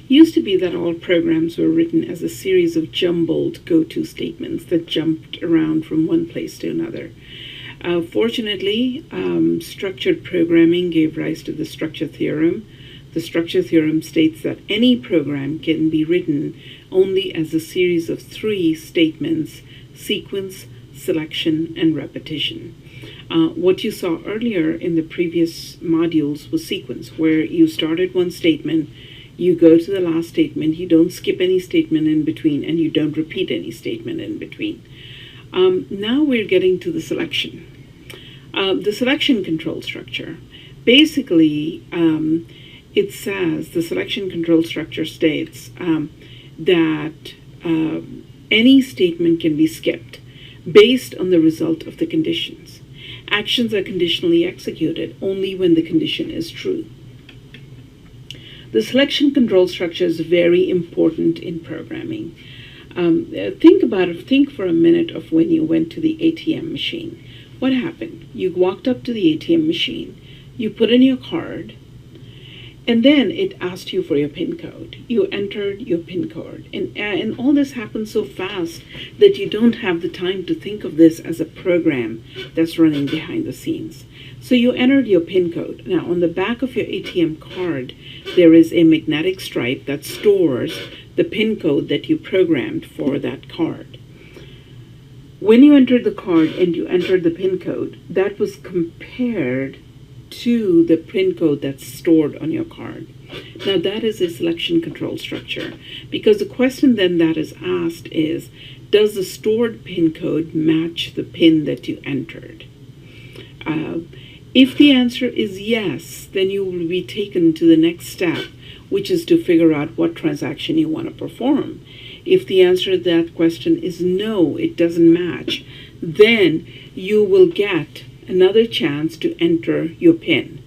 Used to be that all programs were written as a series of jumbled go-to statements that jumped around from one place to another. Fortunately, structured programming gave rise to the structure theorem. The structure theorem states that any program can be written only as a series of 3 statements: sequence, selection, and repetition. What you saw earlier in the previous modules was sequence, where you started one statement, you go to the last statement, you don't skip any statement in between, and you don't repeat any statement in between. Now we're getting to the selection. The selection control structure. Basically, it says, the selection control structure states that any statement can be skipped based on the result of the conditions. Actions are conditionally executed only when the condition is true. The selection control structure is very important in programming. Think about it. Think for a minute of when you went to the ATM machine. What happened? You walked up to the ATM machine, you put in your card, and then it asked you for your PIN code. You entered your PIN code. And all this happened so fast that you don't have the time to think of this as a program that's running behind the scenes. So you entered your PIN code. Now, on the back of your ATM card, there is a magnetic stripe that stores the PIN code that you programmed for that card. When you entered the card and you entered the PIN code, that was compared to the PIN code that's stored on your card. Now that is a selection control structure, because the question then that is asked is, does the stored PIN code match the PIN that you entered? If the answer is yes, then you will be taken to the next step, which is to figure out what transaction you want to perform. If the answer to that question is no, it doesn't match, then you will get another chance to enter your PIN.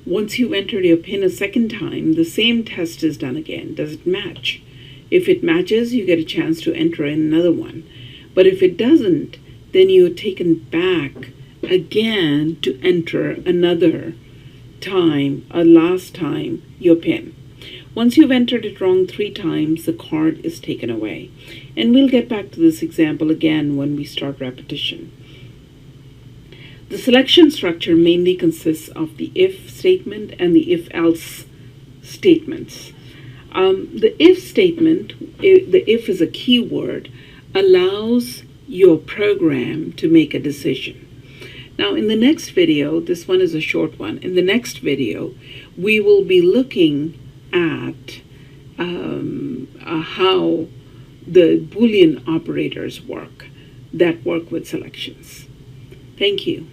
Once you've entered your PIN a second time, the same test is done again. Does it match? If it matches, you get a chance to enter in another one. But if it doesn't, then you're taken back again to enter another time, a last time, your PIN. Once you've entered it wrong 3 times, the card is taken away. And we'll get back to this example again when we start repetition. The selection structure mainly consists of the if statement and the if-else statements. The if statement, the if is a keyword, allows your program to make a decision. Now in the next video, this one is a short one, in the next video we will be looking at how the Boolean operators work that work with selections. Thank you.